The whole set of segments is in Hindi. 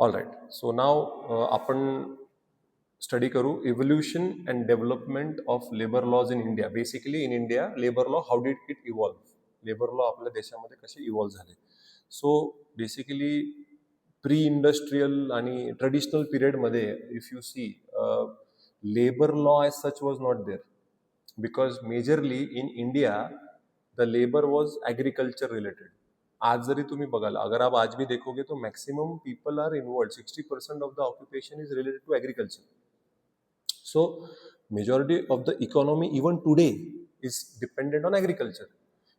All right. सो नाव आपण स्टडी करू evolution and development of labour laws in India. Basically in India labour law how did it evolve, labour law आपल्या देशामध्ये कसे इव्हॉल्व झाले. सो बेसिकली प्री इंडस्ट्रियल आणि ट्रेडिशनल पिरियडमध्ये if you see labour law as such was not there, because majorly in India the labour was agriculture related. आज जरी तुम्ही बघाल, अगर आप आज भी देखोगे तो maximum people are involve, 60% of the occupation is related to agriculture. So majority of the economy even today is dependent on agriculture.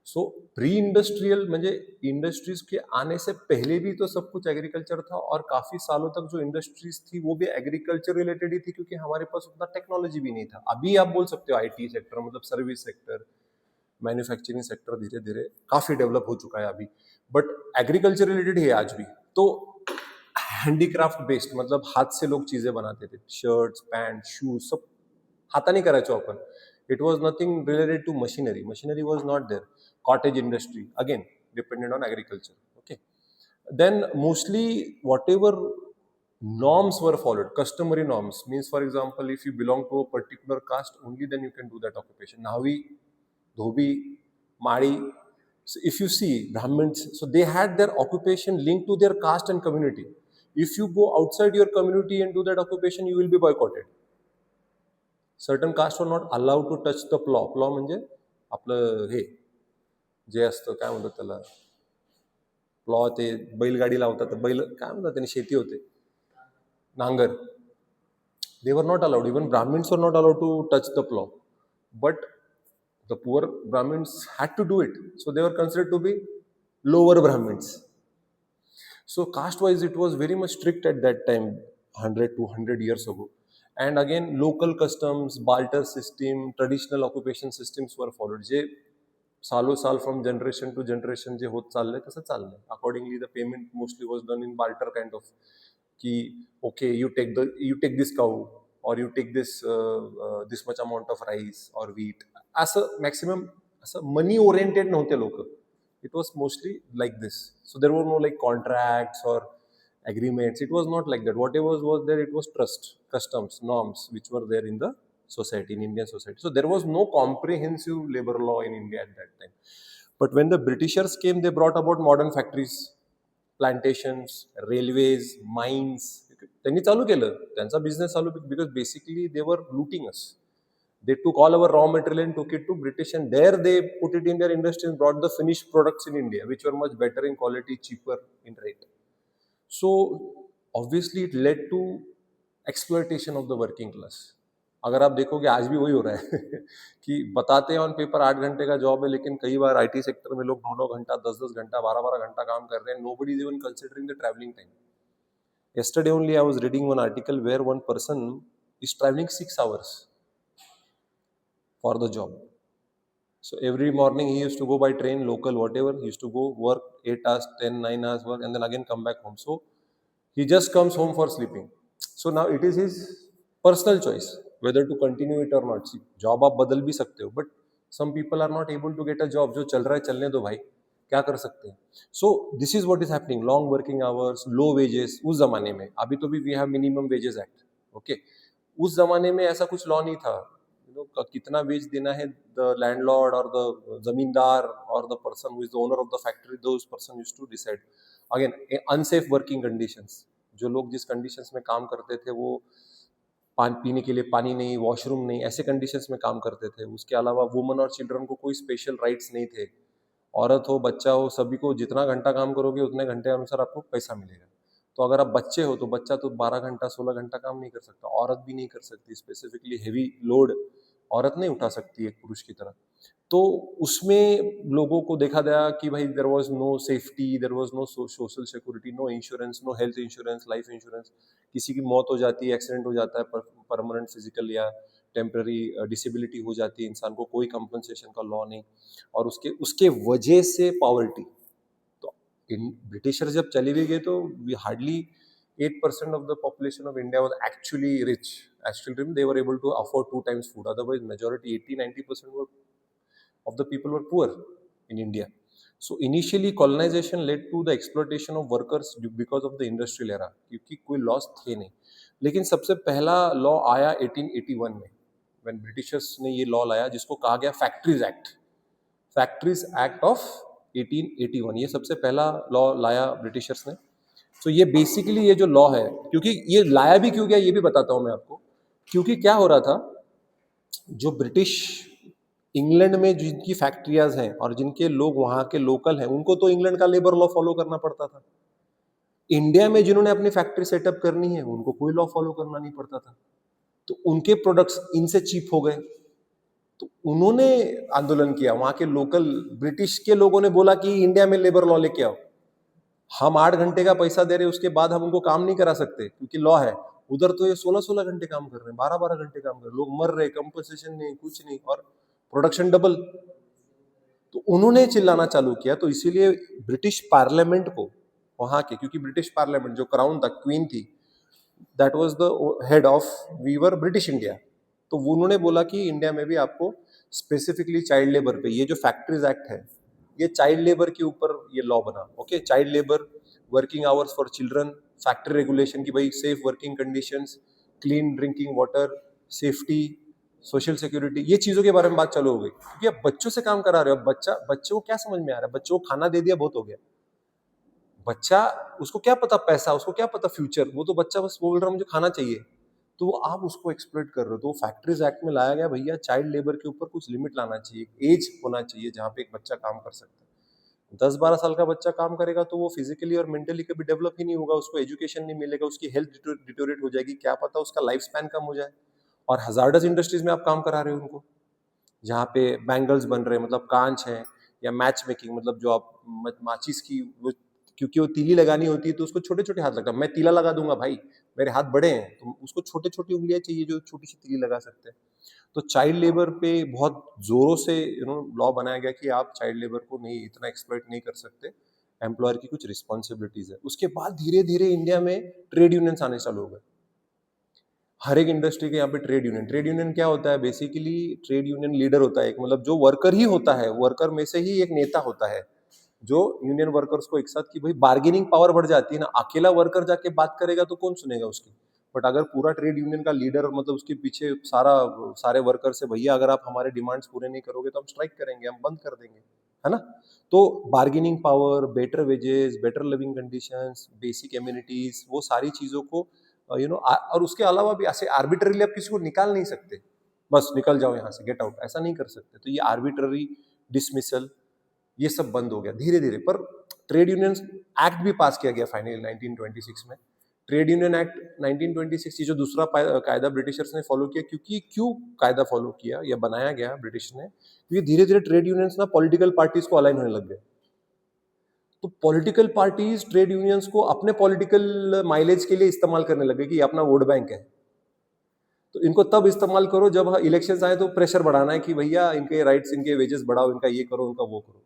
So pre industrial म्हणजे इंडस्ट्रीज के आने से पहले भी तो सब कुछ एग्रीकल्चर था, और काफी सालों तक जो इंडस्ट्रीज थी वो भी एग्रीकल्चर रिलेटेड ही थी, क्योंकि हमारे पास उतना टेक्नोलॉजी भी नहीं था. अभी आप बोल सकते हो आईटी सेक्टर, मतलब सर्विस सेक्टर, मैन्युफैक्चरिंग सेक्टर धीरे धीरे काफी डेवलप हो चुका है अभी, बट एग्रीकल्चर रिलेटेड है आज भी. तो हँडीक्राफ्ट बेस्ड, मतलब हाथ से लोग चीजें बनाते थे, शर्ट्स, पैंट, शूज, सब हाताने करायचो आपण. It was nothing related to machinery. Machinery was not there. Cottage industry again dependent on agriculture. Okay. Then mostly whatever norms were followed, customary norms, means for example if you belong to a particular caste, only then you can do that occupation. Nahvi, dhobi, madi. So if you see Brahmins, so they had their occupation linked to their caste and community. If you go outside your community and do that occupation, you will be boycotted. Certain castes were not allowed to touch the plow. Plow म्हणजे आपलं हे जे असतं, काय म्हणतात त्याला, प्लॉ, ते बैलगाडी लावतात, बैल काय म्हणतात त्यांनी, शेती होते, नांगर. They were not allowed. Even Brahmins were not allowed to touch the plough, but the poor Brahmins had to do it. So they were considered to be lower Brahmins. So caste wise it was very much strict at that time, 100-200 years ago. And again local customs, barter system, traditional occupation systems were followed, जे सालो साल फ्रॉम जनरेशन टू जनरेशन जे होत चाललंय तसं चाललंय. Accordingly the payment mostly was done in barter kind of, की okay you take this cow, और you take this much amount of rice और व्हीट. असं मॅक्सिमम असं मनी ओरिएंटेड नव्हते लोक. It was mostly like this. So there were no like contracts और agreements. It was not like that. Whatever was there, it was trust, customs, norms which were there in the society, in Indian society. So there was no comprehensive labor law in India at that time. But when the Britishers came, they brought about modern factories, plantations, railways, mines. त्यांनी चालू केलं त्यांचा बिझनेस चालू, because basically they were looting us. They took all our raw material and took it to British, and there they put it in their industry and brought the finished products in India, which were much better in quality, cheaper in rate. So obviously it led to exploitation of the working class. अगर आप देखोगे आज भी वही हो रहा है कि बताते हैं ऑन पेपर 8 घंटे का जॉब है, लेकिन कई बार आईटी सेक्टर में लोग 9 घंटा, 10 घंटा, 12 घंटा काम कर रहे हैं. Nobody is even considering the travelling time. Yesterday only I was reading one article where one person is traveling 6 hours for the job. So every morning he used to go by train, local, whatever. He used to go work 8 hours, 10, 9 hours work, and then again come back home. So he just comes home for sleeping. So now it is his personal choice whether to continue it or not. See, job आप बदल भी सकते हो, but some people are not able to get a job. जो चल रहा है चलने दो भाई, क्या कर सकते हैं. So this is what is happening. Long working hours, low wages. उस जमाने में, अभी तो भी we have minimum wages act. Okay, उस जमाने में ऐसा कुछ लॉ नहीं था. कितना वेज देना है, द लैंडलॉर्ड और द जमींदार और the person who is the owner of the factory, those person used to decide. Again unsafe working conditions. जो लोग जिस कंडीशंस में काम करते थे वो पीने के लिए पानी नहीं, वॉशरूम नहीं, ऐसे कंडीशंस में काम करते थे. उसके अलावा वुमन और चिल्ड्रन को कोई स्पेशल राइट्स नहीं थे. औरत हो, बच्चा हो, सभी को जितना घंटा काम करोगे उतने घंटे अनुसार आपको पैसा मिलेगा. तो अगर आप बच्चे हो तो बच्चा तो 12 घंटा 16 घंटा काम नहीं कर सकता. औरत भी नहीं कर सकती. स्पेसिफिकली हेवी लोड औरत नहीं उठा सकती एक पुरुष की तरह. तो उसमें लोगों को देखा गया कि भाई there was no safety, there was no social security, no insurance, no health insurance, life insurance. किसी की मौत हो जाती है, एक्सीडेंट हो जाता है, परमानेंट फिजिकल या टेम्पररी डिसेबिलिटी हो जाती है इंसान को, कोई कंपनसेशन का लॉ नहीं. और उसके वजह से पॉवर्टी. तो ब्रिटिशर जब चले भी गए तो hardly 8% of the population of India was actually rich. Actually, they were able to afford 2 times food. Otherwise, majority 80-90% of the people were poor in India. So initially colonisation led to the exploitation of workers because of the industrial era, क्योंकि कोई लॉस थे नहीं। लेकिन सबसे पहला लॉ आया 1881 में, व्हेन ब्रिटिशर्स ने ये लॉ लाया जिसको कहा गया factories act. Factories act of 1881, ये सबसे पहला लॉ लाया ब्रिटिशर्स ने। तो ये बेसिकली ये जो लॉ है, क्योंकि ये लाया भी क्यों गया ये भी बताता हूं मैं आपको। क्योंकि क्या हो रहा था, जो ब्रिटिश इंग्लैंड में जिनकी फैक्ट्रियाज हैं और जिनके लोग वहां के लोकल हैं, उनको तो इंग्लैंड का लेबर लॉ फॉलो करना पड़ता था। इंडिया में जिन्होंने अपनी फैक्ट्री सेटअप करनी है उनको कोई लॉ फॉलो करना नहीं पड़ता था, तो उनके प्रोडक्ट्स इनसे चीप हो गए। तो उन्होंने आंदोलन किया, वहां के लोकल ब्रिटिश के लोगों ने बोला कि इंडिया में लेबर लॉ लेके आओ, हम 8 घंटे का पैसा दे रहे उसके बाद हम उनको काम नहीं करा सकते क्योंकि लॉ है। उधर तो ये 16-16 घंटे काम कर रहे हैं, 12-12 घंटे काम कर रहे हैं, लोग मर रहे, कंपनसेशन नहीं, कुछ नहीं, और प्रोडक्शन डबल। तो उन्होंने चिल्लाना चालू किया, तो इसीलिए ब्रिटिश पार्लियामेंट को वहां के, क्योंकि ब्रिटिश पार्लियामेंट जो क्राउन था, क्वीन थी, that was the head of वीवर ब्रिटिश इंडिया। तो उन्होंने बोला कि इंडिया में भी आपको स्पेसिफिकली चाइल्ड लेबर पे, ये जो फैक्ट्रीज एक्ट है ये चाइल्ड लेबर के ऊपर ये लॉ बना। Okay, child labour, working hours for children, factory regulation की भाई safe working conditions, clean drinking water, safety, social security, ये चीजों के बारे में बात चालू हो गई। क्योंकि अब बच्चों से काम करा रहे हो, बच्चों को क्या समझ में आ रहा है, बच्चों को खाना दे दिया बहुत हो गया। बच्चा, उसको क्या पता पैसा, उसको क्या पता फ्यूचर, वो तो बच्चा बस बोल रहा मुझे खाना चाहिए। तो आप उसको एक्सप्लॉइट कर रहे हो। तो फैक्ट्रीज एक्ट में लाया गया भैया चाइल्ड लेबर के ऊपर कुछ लिमिट लाना चाहिए, एज होना चाहिए जहाँ पे एक बच्चा काम कर सकता है। 10-12 साल का बच्चा काम करेगा तो वो फिजिकली और मेंटली कभी डेवलप ही नहीं होगा, उसको एजुकेशन नहीं मिलेगा, उसकी हेल्थ डिटोरेट हो जाएगी, क्या पता उसका लाइफ स्पैन कम हो जाए। और हजार्डस इंडस्ट्रीज में आप काम करा रहे हो उनको, जहाँ पे बैंगल्स बन रहे हैं, मतलब कांच है, या मैच मेकिंग, मतलब जो आप माचिस की वो, क्योंकि वो तीली लगानी होती है तो उसको छोटे छोटे हाथ लगता है। मैं तीला लगा दूंगा भाई, मेरे हाथ बड़े हैं, तो उसको छोटे छोटी उंगलियां चाहिए जो छोटी सी तीली लगा सकते हैं। तो चाइल्ड लेबर पे बहुत जोरों से लॉ बनाया गया कि आप चाइल्ड लेबर को नहीं, इतना एक्सप्लॉइट नहीं कर सकते, एम्प्लॉयर की कुछ रिस्पॉन्सिबिलिटीज है। उसके बाद धीरे धीरे इंडिया में ट्रेड यूनियंस आने चालू हो गए। हर एक इंडस्ट्री के यहाँ पे ट्रेड यूनियन क्या होता है, बेसिकली ट्रेड यूनियन लीडर होता है एक, मतलब जो वर्कर ही होता है, वर्कर में से ही एक नेता होता है जो यूनियन वर्कर्स को एक साथ, की भाई बार्गेनिंग पावर बढ़ जाती है ना, अकेला वर्कर जाके बात करेगा तो कौन सुनेगा उसकी। बट अगर पूरा ट्रेड यूनियन का लीडर, मतलब उसके पीछे सारे वर्कर से, भैया अगर आप हमारे डिमांड्स पूरे नहीं करोगे तो हम स्ट्राइक करेंगे, हम बंद कर देंगे, है ना। तो bargaining power, better wages, better living conditions, basic amenities, वो सारी चीजों को और उसके अलावा भी ऐसे आर्बिट्ररीली आप किसी को निकाल नहीं सकते, बस निकल जाओ यहाँ से, गेट आउट, ऐसा नहीं कर सकते। तो ये आर्बिट्ररी डिसमिसल, ये सब बंद हो गया धीरे धीरे। पर ट्रेड यूनियन एक्ट भी पास किया गया फाइनली 1926 में। ट्रेड यूनियन एक्ट 1926, ये जो दूसरा कायदा ब्रिटिशर्स ने फॉलो किया, क्योंकि क्यों कायदा फॉलो किया या बनाया गया ब्रिटिश ने, क्योंकि धीरे धीरे ट्रेड यूनियंस ना पॉलिटिकल पार्टीज को अलाइन होने लग गए। तो पॉलिटिकल पार्टीज ट्रेड यूनियंस को अपने पॉलिटिकल माइलेज के लिए इस्तेमाल करने लगे कि अपना वोट बैंक है, तो इनको तब इस्तेमाल करो जब इलेक्शंस आए तो प्रेशर बढ़ाना है कि भैया इनके राइट्स, इनके वेजेस बढ़ाओ, इनका ये करो, इनका वो करो।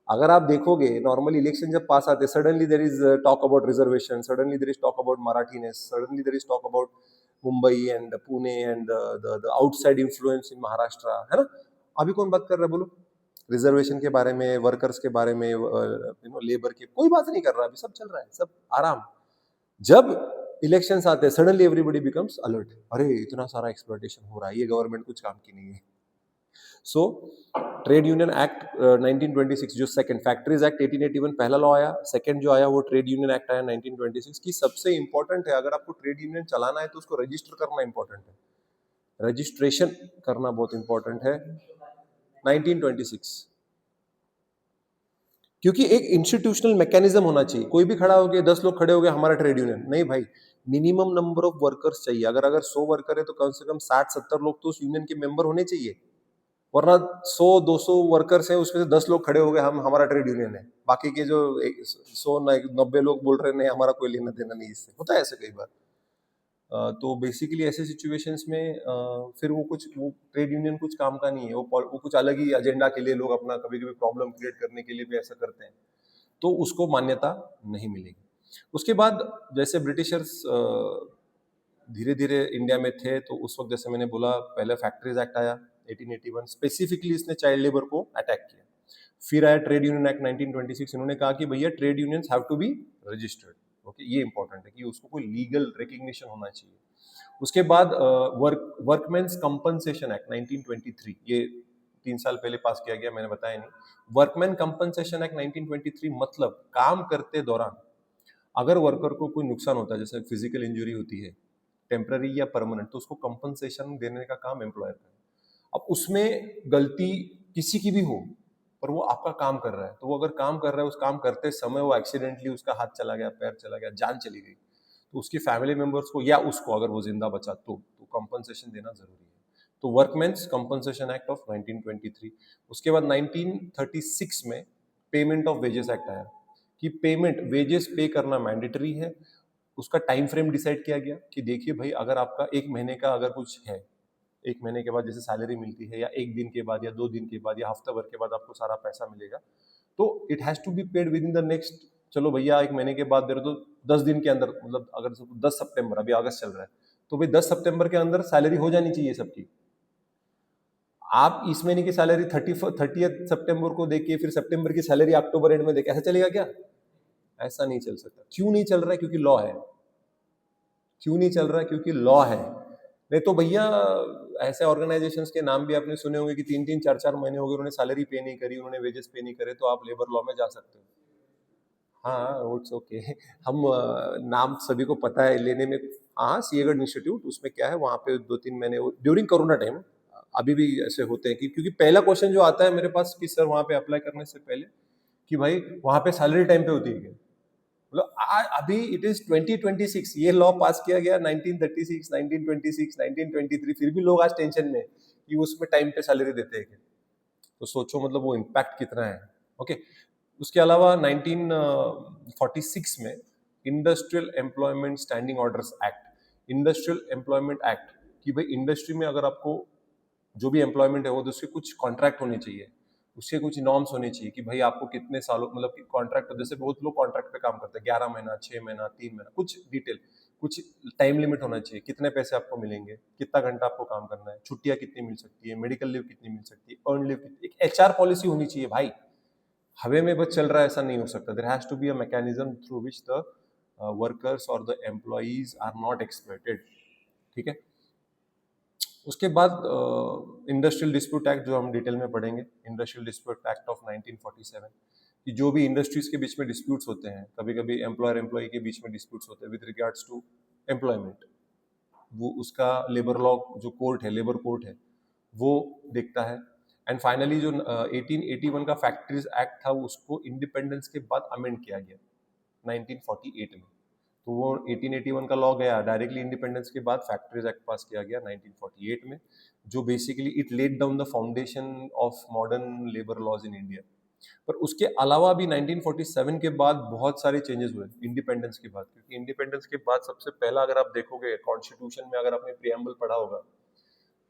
अगर आप देखोगे नॉर्मली इलेक्शन जब पास आते, suddenly there is talk about reservation, suddenly there is talk about Marathiness, suddenly there is talk about Mumbai and Pune and the outside influence in Maharashtra, है ना। अभी कौन बात कर रहा है बोलो रिजर्वेशन के बारे में, वर्कर्स के बारे में, लेबर के, कोई बात नहीं कर रहा, अभी सब चल रहा है, सब आराम। जब इलेक्शंस आते हैं सडनली एवरीबडी बिकम्स अलर्ट, अरे इतना सारा एक्सप्लॉयटेशन हो रहा है, ये गवर्नमेंट कुछ काम की नहीं है। सो ट्रेड यूनियन एक्ट 1926 जो सेकंड, फैक्ट्रीज एक्ट 1881 पहला लॉ आया, सेकंड जो आया वो ट्रेड यूनियन एक्ट आया 1926 की। सबसे इंपॉर्टेंट है, अगर आपको ट्रेड यूनियन चलाना है तो उसको रजिस्टर करना इंपॉर्टेंट है, रजिस्ट्रेशन करना बहुत इंपॉर्टेंट है 1926, क्योंकि एक इंस्टीट्यूशनल मैकेनिज्म होना चाहिए। कोई भी खड़ा हो गया, 10 लोग खड़े हो गए हमारा ट्रेड यूनियन, नहीं भाई, मिनिमम नंबर ऑफ वर्कर्स चाहिए। अगर 100 वर्कर है तो कम से कम 60-70 लोग तो उस यूनियन के मेंबर होने चाहिए, वरना 100-200 वर्कर्स हैं उसमें से 10 लोग खड़े हो गए हम हमारा ट्रेड यूनियन है, बाकी के जो 100-90 लोग बोल रहे नहीं हमारा कोई लेना देना नहीं, इससे होता है ऐसे कई बार। तो बेसिकली ऐसे सिचुएशंस में फिर वो ट्रेड यूनियन कुछ काम का नहीं है, वो कुछ अलग ही एजेंडा के लिए लोग अपना कभी कभी प्रॉब्लम क्रिएट करने के लिए भी ऐसा करते हैं, तो उसको मान्यता नहीं मिलेगी। उसके बाद जैसे ब्रिटिशर्स धीरे धीरे इंडिया में थे, तो उस वक्त जैसे मैंने बोला पहले फैक्ट्रीज एक्ट आया 1881, स्पेसिफिकली इसने चाइल्ड लेबर को अटैक किया। फिर आया ट्रेड यूनियन एक्ट 1926, इन्होंने कहा कि भैया trade unions have to be registered. Okay, ये इंपॉर्टेंट है कि उसको कोई लीगल रिकग्निशन होना चाहिए। उसके बाद वर्कमेंस कंपनसेशन एक्ट 1923, ये 3 साल पहले पास किया गया, मैंने बताया नहीं। वर्कमैन कंपनसेशन एक्ट 1923 मतलब काम करते दौरान अगर वर्कर को कोई नुकसान होता है, जैसे फिजिकल इंजरी होती है टेम्पररी या परमानेंट, तो उसको कंपनसेशन देने का काम एम्प्लॉयर का है। अब उसमें गलती किसी की भी हो, पर वो आपका काम कर रहा है, तो वो अगर काम कर रहा है, उस काम करते समय वो एक्सीडेंटली उसका हाथ चला गया, पैर चला गया, जान चली गई, तो उसकी फैमिली मेंबर्स को या उसको अगर वो जिंदा बचा तो कंपनसेशन देना जरूरी है। तो वर्कमेंस कंपनसेशन एक्ट ऑफ 1923। उसके बाद 1936 में पेमेंट ऑफ वेजेस एक्ट आया कि पेमेंट वेजेस पे करना मैंडेटरी है। उसका टाइम फ्रेम डिसाइड किया गया कि देखिए भाई, अगर आपका 1 महीने का अगर कुछ है, 1 महीने के बाद जैसे सैलरी मिलती है, या 1 दिन के बाद, या 2 दिन के बाद, या हफ्ता भर के बाद आपको सारा पैसा मिलेगा, तो it has to be paid within the next, चलो भैया 1 महीने के बाद दे रहे तो 10 दिन के अंदर, मतलब अगर 10 सितंबर, अभी अगस्त चल रहा है, तो भाई 10 सितंबर के अंदर सैलरी हो जानी चाहिए सबकी। आप इस महीने की सैलरी 30 सितंबर को देखिए, फिर सितंबर की सैलरी अक्टूबर एंड में देखिए, ऐसा चलेगा क्या? ऐसा नहीं चल सकता। क्यों नहीं चल रहा है? क्योंकि लॉ है। क्यों नहीं चल रहा है? क्योंकि लॉ है। नहीं तो भैया, ऐसे ऑर्गेनाइजेशंस के नाम भी आपने सुने होंगे कि 3-3, 4-4 महीने हो गए उन्होंने सैलरी पे नहीं करी, उन्होंने वेजेस पे नहीं करे, तो आप लेबर लॉ में जा सकते हो। हाँ, इट्स ओके। हम नाम सभी को पता है लेने में। हाँ, सिंहगढ़ इंस्टीट्यूट, उसमें क्या है, वहाँ पे 2-3 महीने ड्यूरिंग कोरोना टाइम, अभी भी ऐसे होते हैं कि, क्योंकि पहला क्वेश्चन जो आता है मेरे पास कि सर वहाँ पे अप्लाई करने से पहले कि भाई वहाँ पे सैलरी टाइम पे होती है क्या? मतलब अभी इट इज 2026, ये लॉ पास किया गया 1936, 1926, 1923, फिर भी लोग आज टेंशन में कि उसमें टाइम पे सैलरी देते हैं क्या? तो सोचो मतलब वो इम्पैक्ट कितना है। ओके। उसके अलावा 1946 में industrial employment standing orders act, industrial employment act, कि भाई इंडस्ट्री में अगर आपको जो भी एम्प्लॉयमेंट है वो, तो उसके कुछ कॉन्ट्रैक्ट होने चाहिए, उसके कुछ नॉर्म्स होने चाहिए कि भाई आपको कितने सालों, मतलब कॉन्ट्रैक्ट, जैसे बहुत लोग कॉन्ट्रैक्ट पे काम करते हैं, 11 महीना, 6 महीना, 3 महीना, कुछ डिटेल, कुछ टाइम लिमिट होना चाहिए, कितने पैसे आपको मिलेंगे, कितना घंटा आपको काम करना है, छुट्टियां कितनी मिल सकती है, मेडिकल लीव कितनी मिल सकती है, अर्न लीव कितनी, एक एचआर पॉलिसी होनी चाहिए भाई। हवे में बस चल रहा है ऐसा नहीं हो सकता। There has to be a mechanism through which the workers और the employees are not exploited. ठीक है। उसके बाद इंडस्ट्रियल डिस्प्यूट एक्ट, जो हम डिटेल में पढ़ेंगे, इंडस्ट्रियल डिस्प्यूट एक्ट ऑफ 1947, कि जो भी इंडस्ट्रीज के बीच में डिस्प्यूट्स होते हैं, कभी कभी एम्प्लॉयर एम्प्लॉय के बीच में डिस्प्यूट्स होते हैं विद रिगार्ड्स टू एम्प्लॉयमेंट, वो उसका लेबर लॉ जो कोर्ट है, लेबर कोर्ट है, वो देखता है। एंड फाइनली जो 1881 का फैक्ट्रीज एक्ट था, उसको इंडिपेंडेंस के बाद अमेंड किया गया 1948 में। तो वो 1881 का लॉ गया डायरेक्टली, इंडिपेंडेंस के बाद फैक्ट्रीज एक्ट पास किया गया 1948 में, जो basically it laid down the foundation of modern labour laws in India. पर उसके अलावा भी 1947 के बाद बहुत सारे चेंजेस हुए इंडिपेंडेंस के बाद, क्योंकि इंडिपेंडेंस के बाद सबसे पहला, अगर आप देखोगे कॉन्स्टिट्यूशन में, अगर आपने प्रियम्बल पढ़ा होगा,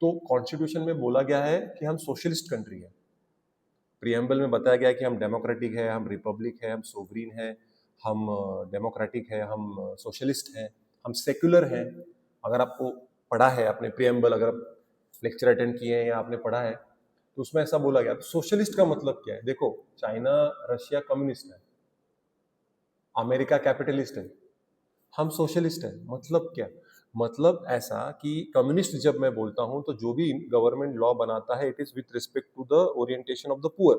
तो कॉन्स्टिट्यूशन में बोला गया है कि हम सोशलिस्ट कंट्री है। प्रियम्बल में बताया गया है कि हम डेमोक्रेटिक है, हम रिपब्लिक है, हम सोवरीन है, हम डेमोक्रेटिक है, हम सोशलिस्ट हैं, हम सेक्युलर हैं। अगर आपको पढ़ा है, आपने प्रियम्बल अगर आप लेक्चर अटेंड किए हैं या आपने पढ़ा है, तो उसमें ऐसा बोला गया। तो सोशलिस्ट का मतलब क्या है? देखो, चाइना, रशिया कम्युनिस्ट है, अमेरिका कैपिटलिस्ट है, हम सोशलिस्ट है। मतलब क्या? मतलब ऐसा कि कम्युनिस्ट जब मैं बोलता हूं, तो जो भी गवर्नमेंट लॉ बनाता है, it is with respect to the orientation of the poor,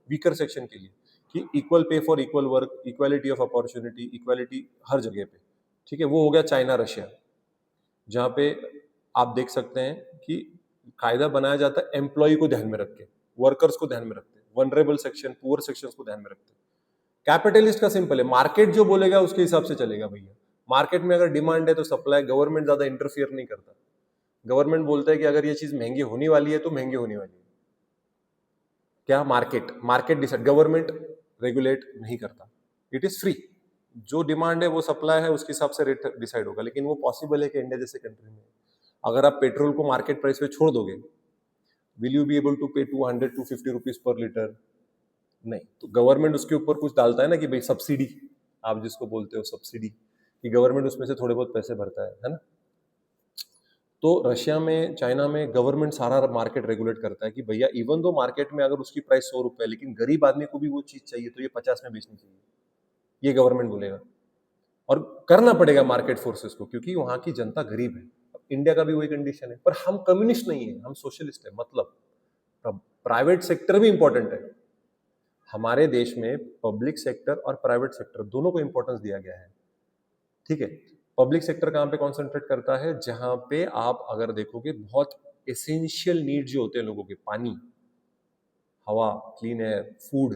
weaker section के लिए, कि equal pay for equal work, equality of opportunity, equality हर जगह पे। ठीक है, वो हो गया चाइना रशिया, जहां पे आप देख सकते हैं कि कायदा बनाया जाता है एम्प्लॉय को ध्यान में रख के, वर्कर्स को ध्यान में रखते, वनरेबल सेक्शन, पुअर सेक्शन को ध्यान में रखते। कैपिटलिस्ट का सिंपल है, मार्केट जो बोलेगा उसके हिसाब से चलेगा भैया। मार्केट में अगर डिमांड है तो सप्लाई, गवर्नमेंट ज्यादा इंटरफियर नहीं करता। गवर्नमेंट बोलता है कि अगर ये चीज महंगी होने वाली है तो महंगी होने वाली है। क्या? Market, market decide, government regulate नहीं करता। इट इज फ्री, जो डिमांड है वो सप्लाई है, उसके हिसाब से रेट डिसाइड होगा। लेकिन वो पॉसिबल है कि इंडिया जैसे कंट्री में अगर आप पेट्रोल को मार्केट प्राइस पे छोड़ दोगे, will you be able to pay 200-250 rupees per litre? नहीं। तो गवर्नमेंट उसके ऊपर कुछ डालता है ना, कि भाई सब्सिडी, आप जिसको बोलते हो सब्सिडी, कि गवर्नमेंट उसमें से थोड़े बहुत पैसे भरता है ना। तो रशिया में, चाइना में गवर्नमेंट सारा मार्केट रेगुलेट करता है कि भैया इवन दो मार्केट में अगर उसकी प्राइस 100 रुपए है, लेकिन गरीब आदमी को भी वो चीज चाहिए तो ये 50 में बेचनी चाहिए, ये गवर्नमेंट बोलेगा। और करना पड़ेगा मार्केट फोर्सेस को, क्योंकि वहां की जनता गरीब है। अब इंडिया का भी वही कंडीशन है, पर हम कम्युनिस्ट नहीं है, हम सोशलिस्ट है। मतलब प्राइवेट सेक्टर भी इंपॉर्टेंट है। हमारे देश में पब्लिक सेक्टर और प्राइवेट सेक्टर दोनों को इंपॉर्टेंस दिया गया है, ठीक है। पब्लिक सेक्टर कहाँ पे कॉन्सेंट्रेट करता है, जहां पे आप अगर देखोगे बहुत एसेंशियल नीड जो होते हैं लोगों के, पानी, हवा, क्लीन एयर, फूड,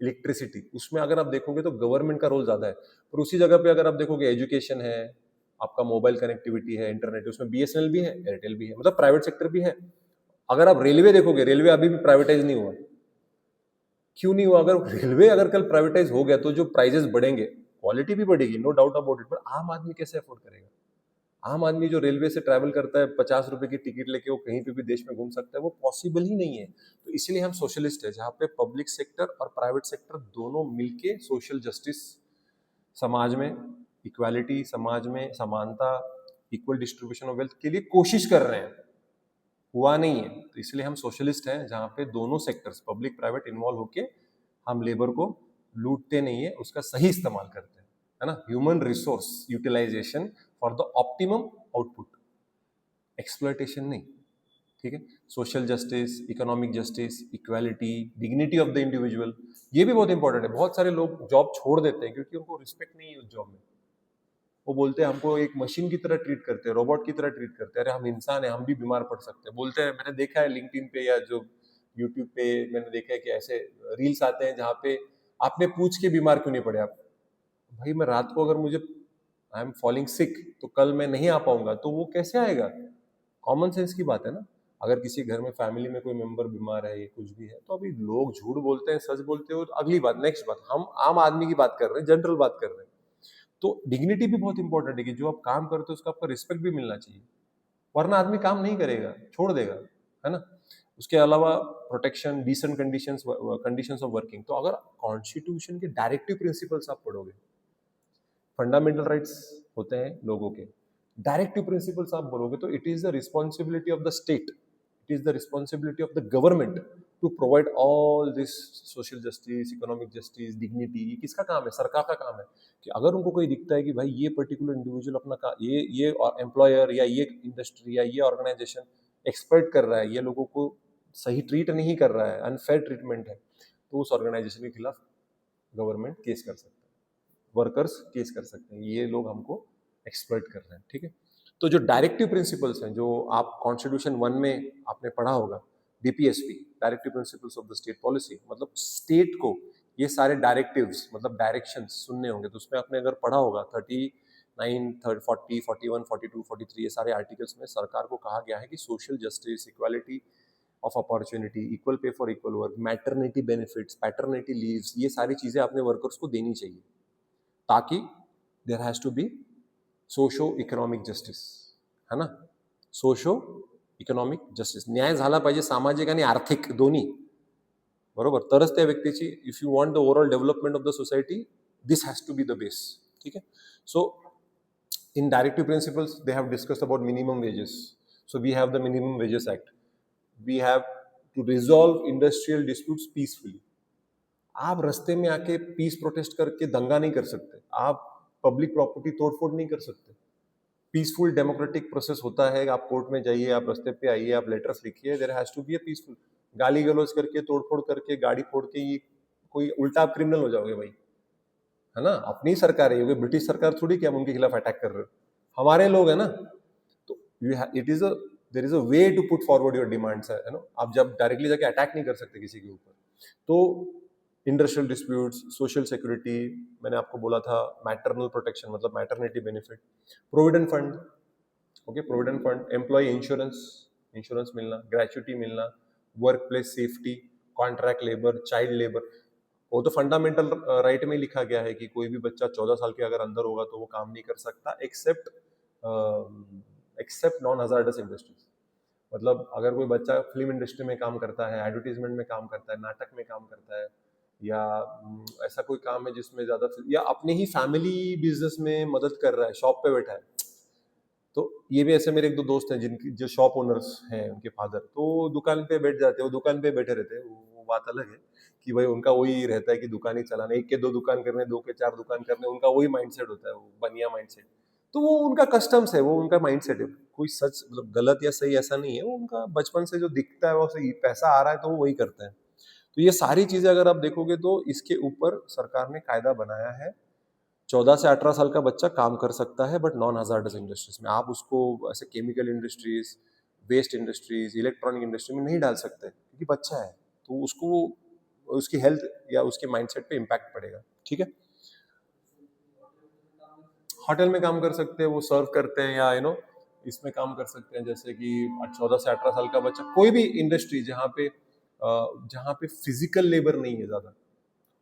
इलेक्ट्रिसिटी, उसमें अगर आप देखोगे तो गवर्नमेंट का रोल ज्यादा है। पर उसी जगह पे अगर आप देखोगे एजुकेशन है, आपका मोबाइल कनेक्टिविटी है, इंटरनेट, उसमें बीएसएनएल भी है, एयरटेल भी है, मतलब प्राइवेट सेक्टर भी है। अगर आप रेलवे देखोगे, रेलवे अभी भी प्राइवेटाइज नहीं हुआ। क्यों नहीं हुआ? अगर रेलवे अगर कल प्राइवेटाइज हो गया तो जो प्राइजेस बढ़ेंगे, क्वालिटी भी बढ़ेगी, नो डाउट अबाउट इट, पर आम आदमी कैसे अफोर्ड करेगा? आम आदमी जो रेलवे से ट्रैवल करता है, 50 रुपए की टिकट लेके वो कहीं पे भी देश में घूम सकता है, वो पॉसिबल ही नहीं है। तो इसलिए हम सोशलिस्ट है, जहाँ पे पब्लिक सेक्टर और प्राइवेट सेक्टर दोनों मिलके सोशल जस्टिस, समाज में इक्वालिटी, समाज में समानता, इक्वल डिस्ट्रीब्यूशन ऑफ वेल्थ के लिए कोशिश कर रहे हैं। हुआ नहीं है, तो इसलिए हम सोशलिस्ट हैं, जहाँ पे दोनों सेक्टर्स पब्लिक प्राइवेट इन्वॉल्व होके हम लेबर को लूटते नहीं है, उसका सही इस्तेमाल करते हैं, है ना। Human resource utilisation for the optimum output, exploitation नहीं, ठीक है। Social justice, economic justice, equality, dignity of the individual, ये भी बहुत इंपॉर्टेंट है। बहुत सारे लोग जॉब छोड़ देते हैं क्योंकि उनको रिस्पेक्ट नहीं है उस जॉब में। वो बोलते हैं हमको एक मशीन की तरह ट्रीट करते हैं, रोबोट की तरह ट्रीट करते हैं। अरे हम इंसान हैं, हम भी बीमार पड़ सकते हैं। बोलते हैं, मैंने देखा है लिंक्डइन पे या जो यूट्यूब पे मैंने देखा है कि ऐसे रील्स आते हैं जहाँ पे आपने पूछ के बीमार क्यों नहीं पड़े आप। भाई मैं रात को अगर मुझे आई एम फॉलिंग सिक तो कल मैं नहीं आ पाऊंगा, तो वो कैसे आएगा? कॉमन सेंस की बात है ना। अगर किसी घर में फैमिली में कोई मेंबर बीमार है, ये कुछ भी है, तो अभी लोग झूठ बोलते हैं, सच बोलते हो, तो अगली बात, नेक्स्ट बात। हम आम आदमी की बात कर रहे हैं, जनरल बात कर रहे हैं। तो डिग्निटी भी बहुत इंपॉर्टेंट है कि जो आप काम करते हो उसका आपको रिस्पेक्ट भी मिलना चाहिए, वरना आदमी काम नहीं करेगा, छोड़ देगा, है ना। उसके अलावा protection, decent conditions, conditions of working. तो अगर कॉन्स्टिट्यूशन के डायरेक्टिव प्रिंसिपल्स आप पढ़ोगे, फंडामेंटल राइट्स होते हैं लोगों के, डायरेक्टिव प्रिंसिपल्स आप बोलोगे, तो it is the responsibility of the state, it is the responsibility of the government to provide all this social justice, economic justice, dignity. ये किसका काम है? सरकार का काम है। कि अगर उनको कोई दिखता है कि भाई ये पर्टिकुलर इंडिविजुअल अपना का ये एम्प्लॉयर या ये इंडस्ट्री या ये ऑर्गेनाइजेशन एक्सपर्ट कर रहा है, ये लोगों को सही ट्रीट नहीं कर रहा है, अनफेयर ट्रीटमेंट है, तो उस ऑर्गेनाइजेशन के खिलाफ गवर्नमेंट केस कर सकता है, वर्कर्स केस कर सकते हैं, ये लोग हमको एक्सप्लॉइट कर रहे हैं, ठीक है। तो जो डायरेक्टिव प्रिंसिपल्स हैं, जो आप कॉन्स्टिट्यूशन 1 में आपने पढ़ा होगा, DPSP, directive principles of the state policy, मतलब स्टेट को ये सारे डायरेक्टिव्स, मतलब डायरेक्शंस सुनने होंगे। तो उसमें आपने अगर पढ़ा होगा 39, 40, 41, 42, 43, ये सारे आर्टिकल्स में सरकार को कहा गया है कि social justice, equality of opportunity, equal pay for equal work, maternity benefits, paternity leaves, ये सारी चीजें आपने वर्कर्स को देनी चाहिए, ताकि there has to be socio economic justice, है ना। सोशो इकॉनॉमिक जस्टिस, न्याय झाला पाहिजे, सामाजिक आणि आर्थिक दोन्ही, बरोबर, तरच त्या व्यक्तीची, if you want the overall development of the society, this has to be the base, ठीक आहे. सो in directive principles they have discussed about minimum wages. So we have the minimum wages act, we have to resolve industrial disputes peacefully. आप रास्ते में आके पीस प्रोटेस्ट करके दंगा नहीं कर सकते, आप पब्लिक प्रॉपर्टी तोड़फोड़ नहीं कर सकते। पीसफुल डेमोक्रेटिक प्रोसेस होता है, आप कोर्ट में जाइए, आप रास्ते पे आइए, आप लेटर्स लिखिए, there has to be a peaceful. गाली गलौज करके, तोड़फोड़ करके, गाड़ी फोड़ के, ये कोई उल्टा आप क्रिमिनल हो जाओगे भाई, है ना। अपनी सरकार है, ये ब्रिटिश सरकार थोड़ी कि हम उनके खिलाफ अटैक कर रहे हो, हमारे लोग है ना। तो it is a there is a way to put forward your demands, है ना। आप जब डायरेक्टली जाके अटैक नहीं कर सकते किसी के ऊपर। तो इंडस्ट्रियल डिस्प्यूट्स, सोशल सिक्योरिटी, मैंने आपको बोला था, मैटरनल प्रोटेक्शन मतलब maternity benefit, provident fund, okay, provident fund, employ insurance, insurance मिलना, ग्रेचुटी मिलना, work place safety, contract labour, child labour, वो तो फंडामेंटल राइट में लिखा गया है कि कोई भी बच्चा 14 साल के अगर अंदर होगा तो वो काम नहीं कर सकता, एक्सेप्ट नॉन हजार्डस इंडस्ट्रीज। मतलब अगर कोई बच्चा फिल्म इंडस्ट्री में काम करता है, एडवर्टीजमेंट में काम करता है, नाटक में काम करता है, या ऐसा कोई काम है जिसमें ज्यादा, या अपने ही फैमिली बिजनेस में मदद कर रहा है, शॉप पे बैठा है, तो ये भी ऐसे मेरे एक दो दोस्त हैं जिनकी जो शॉप ओनर्स हैं, उनके फादर तो दुकान पे बैठ जाते हैं, वो दुकान पे बैठे रहते हैं, वो बात अलग है कि भाई उनका वही रहता है कि दुकान ही चलाना, एक के दो दुकान करने, दो के चार दुकान करने, उनका वही माइंडसेट होता है, वो बनिया माइंडसेट। तो वो उनका कस्टम्स है, वो उनका माइंडसेट है, कोई सच मतलब गलत या सही ऐसा नहीं है, वो उनका बचपन से जो दिखता है वो सही, पैसा आ रहा है तो वो वही करते हैं। तो ये सारी चीजें अगर आप देखोगे तो इसके ऊपर सरकार ने कायदा बनाया है। 14 से 18 साल का बच्चा काम कर सकता है बट नॉन हजार्डस इंडस्ट्रीज में। आप उसको ऐसे chemical industries, waste industries, electronic industry में नहीं डाल सकते क्योंकि बच्चा है, तो उसको उसकी हेल्थ या उसके माइंडसेट पे इम्पैक्ट पड़ेगा। ठीक है, होटल में काम कर सकते हैं, वो सर्व करते हैं, या इसमें काम कर सकते हैं, जैसे कि 14 से 18 साल का बच्चा कोई भी इंडस्ट्री जहाँ पे फिजिकल लेबर नहीं है ज्यादा,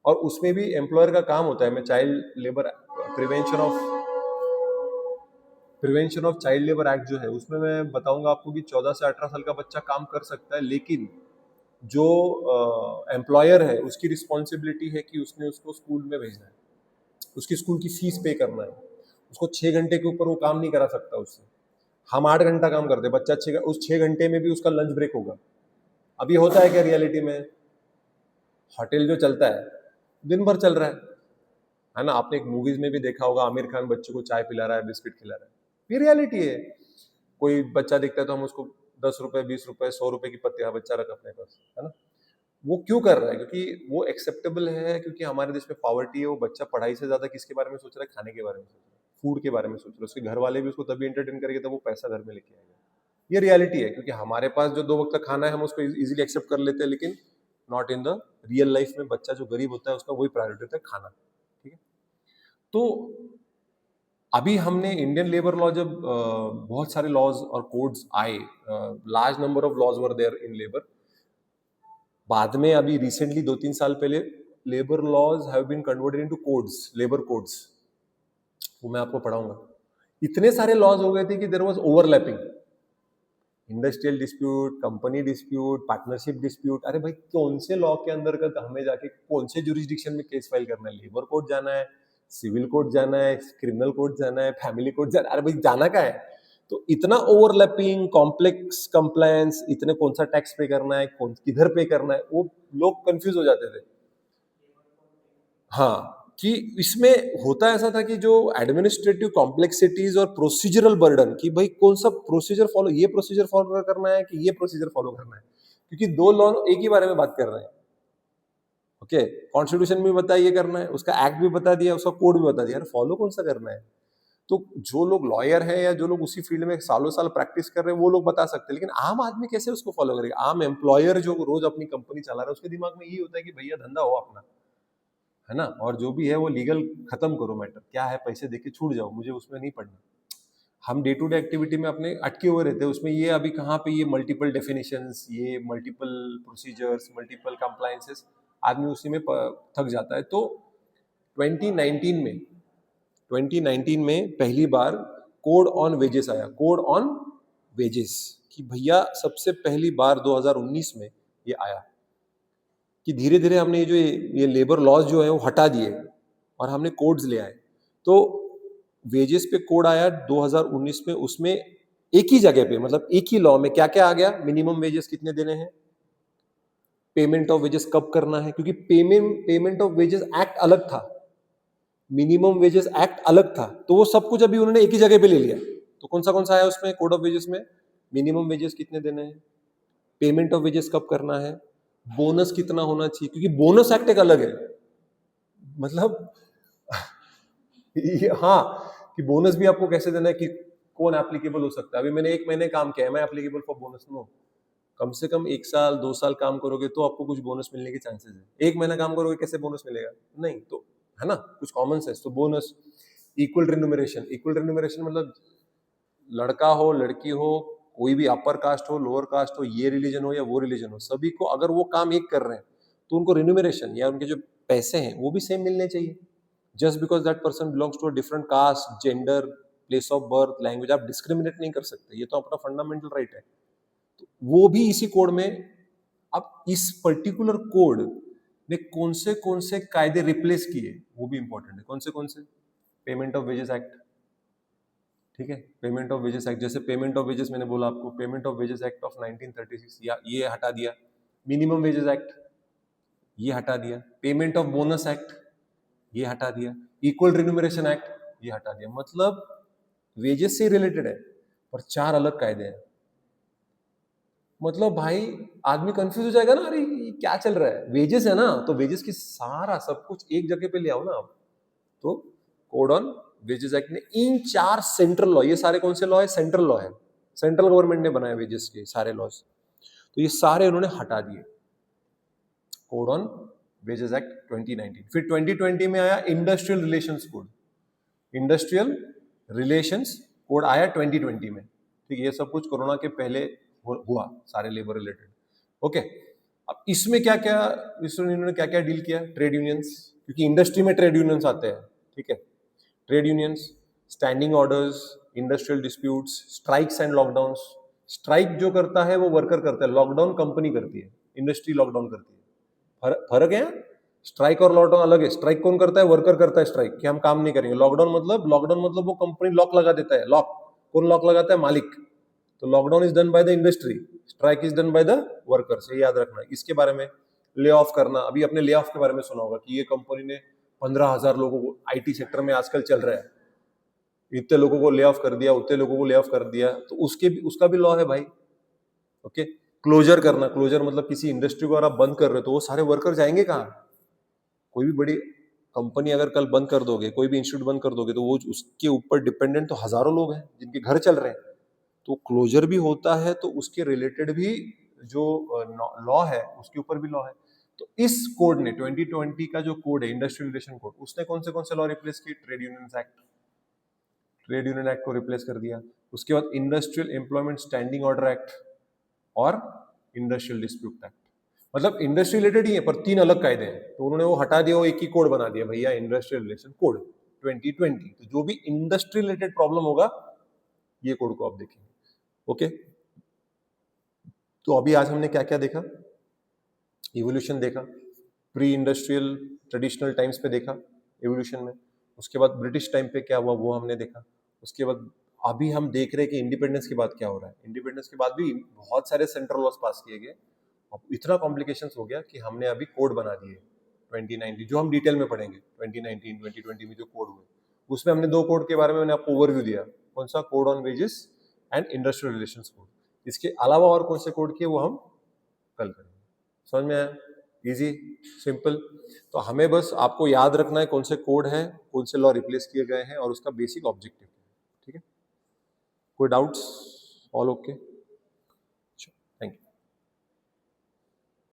और उसमें भी एम्प्लॉयर का काम होता है। मैं child labour prevention of prevention of child labour act जो है उसमें मैं बताऊंगा आपको कि 14 से 18 साल का बच्चा काम कर सकता है, लेकिन जो एम्प्लॉयर है उसकी रिस्पॉन्सिबिलिटी है कि उसने उसको स्कूल में भेजना है, उसकी स्कूल की फीस पे करना है, उसको 6 घंटे के ऊपर वो काम नहीं करा सकता उससे। हम 8 घंटा काम करते हैं, बच्चा उस 6 घंटे में भी उसका लंच ब्रेक होगा। अब ये होता है क्या रियलिटी में? होटल जो चलता है दिन भर चल रहा है ना? आपने एक मूवीज में भी देखा होगा, आमिर खान बच्चों को चाय पिला रहा है, बिस्किट खिला रहा है, ये रियलिटी है। कोई बच्चा दिखता है तो हम उसको 10 रुपए, 20 रुपए, 100 रुपए की पत्तियां बच्चा रख अपने पास, है ना? वो क्यों कर रहा है? क्योंकि वो एक्सेप्टेबल है, क्योंकि हमारे देश में पॉवर्टी है। वो बच्चा पढ़ाई से ज्यादा किसके बारे में सोच रहा है? खाने के बारे में सोच रहा है, फूड के बारे में सोच रहा है। उसके घर वाले भी उसको तभी एंटरटेन करेंगे तब वो पैसा घर में लेके आएगा। ये रियलिटी है, क्योंकि हमारे पास जो 2 वक्त का खाना है हम उसको इजीली एक्सेप्ट कर लेते हैं, लेकिन not in the real life में। बच्चा जो गरीब होता है उसका वही प्रायोरिटी होता है, खाना। ठीक है, तो अभी हमने इंडियन लेबर लॉ जब बहुत सारे लॉज और कोड्स आए, large number of laws were there in labour. बाद में अभी रिसेंटली 2-3 साल पहले labour laws have been converted into codes, labour codes. वो मैं आपको पढ़ाऊंगा। इतने सारे लॉज हो गए थे कि there was overlapping, industrial dispute, company dispute, partnership dispute. अरे भाई, कौन से लॉ के अंदर का हमें जाके कौन से जुरिस्डिक्शन में केस फाइल करना है? लेबर कोर्ट जाना है, सिविल कोर्ट जाना है, क्रिमिनल कोर्ट जाना है, फैमिली कोर्ट जाना है? अरे भाई, जाना क्या है? तो इतना ओवरलैपिंग, कॉम्प्लेक्स कंप्लायंस, इतने कौन सा टैक्स पे करना है, कौन किधर पे करना है, वो लोग कंफ्यूज हो जाते थे। हाँ, कि इसमें होता ऐसा था कि जो एडमिनिस्ट्रेटिव कॉम्प्लेक्सिटीज और प्रोसीजरल बर्डन, कि भाई कौन सा प्रोसीजर फॉलो, ये प्रोसीजर फॉलो करना है कि ये प्रोसीजर फॉलो करना है, क्योंकि दो लॉ एक ही बारे में बात कर रहे हैं। ओके, कॉन्स्टिट्यूशन भी बता ये करना है, उसका एक्ट भी बता दिया, उसका कोड भी बता दिया, यार फॉलो कौन सा करना है? तो जो लोग लॉयर हैं या जो लोग उसी फील्ड में सालों साल प्रैक्टिस कर रहे हैं वो लोग बता सकते हैं, लेकिन आम आदमी कैसे उसको फॉलो करेगा? आम एम्प्लॉयर जो रोज अपनी कंपनी चला रहा है, उसके दिमाग में ये होता है कि भैया धंधा हो अपना, है ना, और जो भी है वो लीगल खत्म करो, मैटर क्या है, पैसे देके छूट जाओ, मुझे उसमें नहीं पढ़ना। हम डे टू डे एक्टिविटी में अपने अटके हुए रहते हैं उसमें। ये अभी कहाँ पे ये मल्टीपल डेफिनेशंस, ये मल्टीपल प्रोसीजर्स, मल्टीपल कंप्लायंसेस, आदमी उसी में थक जाता है। तो 2019 में 2019 में पहली बार कोड ऑन वेजेस आया, कोड ऑन वेजेस, कि भैया सबसे पहली बार 2019 में ये आया कि धीरे धीरे हमने ये लेबर लॉज जो है वो हटा दिए और हमने कोड्स ले आए। तो वेजेस पे कोड आया 2019 में, उसमें एक ही जगह पे, मतलब एक ही लॉ में क्या क्या आ गया? मिनिमम वेजेस कितने देने हैं, पेमेंट ऑफ वेजेस कब करना है, क्योंकि पेमेंट ऑफ वेजेस एक्ट अलग था, मिनिमम वेजेस एक्ट अलग था, तो वो सब कुछ अभी उन्होंने एक ही जगह पे ले लिया। तो कौन सा आया उसमें कोड ऑफ वेजेस में? मिनिमम वेजेस कितने देने हैं, पेमेंट ऑफ वेजेस कब करना है, बोनस कितना होना चाहिए, क्योंकि बोनस एक्ट एक अलग है। मतलब हाँ, कि बोनस भी आपको कैसे देना है, कि कौन एप्लीकेबल हो सकता है। अभी मैंने 1 महीने काम किया है, मैं एप्लीकेबल फॉर बोनस? नो। कम से कम 1 साल 2 साल काम करोगे तो आपको कुछ बोनस मिलने के चांसेस है। 1 महीना काम करोगे कैसे बोनस मिलेगा? नहीं, तो है ना, कुछ कॉमन सेंस। तो bonus, equal remuneration, equal remuneration मतलब लड़का हो लड़की हो, कोई भी अपर कास्ट हो लोअर कास्ट हो, ये रिलीजन हो या वो रिलीजन हो, सभी को अगर वो काम एक कर रहे हैं तो उनको रिन्यूमरेशन या उनके जो पैसे हैं वो भी सेम मिलने चाहिए। Just because that person belongs to a different caste, gender, place of birth, language, आप डिस्क्रिमिनेट नहीं कर सकते, ये तो अपना फंडामेंटल राइट है। तो वो भी इसी कोड में। अब इस पर्टिकुलर कोड ने कौन से कायदे रिप्लेस किए वो भी इंपॉर्टेंट है। कौन से? पेमेंट ऑफ वेजेस एक्ट, ठीक है। पेमेंट ऑफ वेजेस एक्ट, जैसे पेमेंट ऑफ वेजेस मैंने बोला आपको, payment of wages act of 1936 या ये हटा दिया। मिनिमम वेजेस एक्ट ये हटा दिया। पेमेंट ऑफ बोनस एक्ट ये हटा दिया। इक्वल रिन्यूमरेशन एक्ट ये हटा दिया। मतलब वेजेस से रिलेटेड है पर 4 अलग कायदे हैं। मतलब भाई आदमी कंफ्यूज हो जाएगा ना, अरे ये क्या चल रहा है, वेजेस है ना, तो वेजेस की सारा सब कुछ एक जगह पे ले आओ ना आप। तो कोड ऑन वेजेस एक्ट ने इन 4 सेंट्रल लॉ, ये सारे कौन से लॉ है, सेंट्रल लॉ है, सेंट्रल गवर्नमेंट ने बनाए वेजेस के सारे लॉज, तो ये सारे उन्होंने हटा दिए। Code on wages act 2019। फिर 2020 में आया industrial relations code. Industrial relations code आया 2020 में। ठीक है, ये सब कुछ कोरोना के पहले हुआ, सारे लेबर रिलेटेड। ओके, अब इसमें क्या क्या, इसमें इन्होंने क्या क्या डील किया, ट्रेड यूनियंस, क्योंकि इंडस्ट्री में ट्रेड यूनियंस आते हैं। ठीक है, trade unions, standing orders, industrial disputes, strikes and lockdown. Strike जो करता है वो वर्कर करता है, लॉकडाउन कंपनी करती है, इंडस्ट्री लॉकडाउन करती है। फर्क है, स्ट्राइक और लॉकडाउन अलग है। स्ट्राइक कौन करता है, वर्कर करता है स्ट्राइक कि हम काम नहीं करेंगे। लॉकडाउन मतलब वो कंपनी लॉक लगा देता है। लॉक कौन लॉक लगाता है, मालिक। तो lockdown is done by the industry, strike is done by the workers, ये याद रखना। इसके बारे में ले ऑफ करना, अभी अपने ले ऑफ के बारे में सुना होगा कि ये कंपनी ने 15,000 लोगों को, आईटी सेक्टर में आजकल चल रहा है, इतने लोगों को ले ऑफ कर दिया, उतने लोगों को ले ऑफ कर दिया, तो उसका भी लॉ है भाई। ओके, क्लोजर करना, क्लोजर मतलब किसी इंडस्ट्री को अगर आप बंद कर रहे हो तो वो सारे वर्कर जाएंगे कहाँ। कोई भी बड़ी कंपनी अगर कल बंद कर दोगे, कोई भी इंस्टीट्यूट बंद कर दोगे, तो वो उसके ऊपर डिपेंडेंट तो हजारों लोग हैं जिनके घर चल रहे हैं। तो क्लोजर भी होता है, तो उसके रिलेटेड भी जो लॉ है उसके ऊपर भी लॉ है। तो इस कोड ने 2020 का जो कोड है, इंडस्ट्रियल रिलेशन कोड, उसने कौन से लॉ रिप्लेस किए, trade union act, trade union act को रिप्लेस कर दिया। उसके बाद industrial employment standing order act और इंडस्ट्रियल डिस्प्यूट एक्ट। मतलब इंडस्ट्री रिलेटेड ही है पर 3 अलग कायदे हैं, तो उन्होंने वो हटा दिया, वो एक ही कोड बना दिया भैया, इंडस्ट्रियल रिलेशन कोड 2020। तो जो भी इंडस्ट्री रिलेटेड प्रॉब्लम होगा ये कोड को आप देखेंगे। ओके, तो अभी आज हमने क्या क्या देखा, इवोल्यूशन देखा, प्री इंडस्ट्रियल ट्रेडिशनल टाइम्स पे देखा इवोल्यूशन में। उसके बाद ब्रिटिश टाइम पे क्या हुआ वो हमने देखा। उसके बाद अभी हम देख रहे हैं कि इंडिपेंडेंस के बाद क्या हो रहा है। इंडिपेंडेंस के बाद भी बहुत सारे सेंट्रल लॉज पास किए गए। अब इतना कॉम्प्लिकेशंस हो गया कि हमने अभी कोड बना दिए 2019, जो हम डिटेल में पढ़ेंगे। 2019 2020 में जो कोड हुए, उसमें हमने 2 कोड के बारे में मैंने आपको ओवरव्यू दिया। कौन सा, code on wages and industrial relations code. इसके अलावा और कौन से कोड किए वो हम कल करेंगे। समझ में आया, इजी, सिंपल। तो हमें बस आपको याद रखना है कौन से कोड है, कौन से लॉ रिप्लेस किए गए हैं और उसका बेसिक ऑब्जेक्टिव। ठीक है, कोई डाउट्स, ऑल ओके।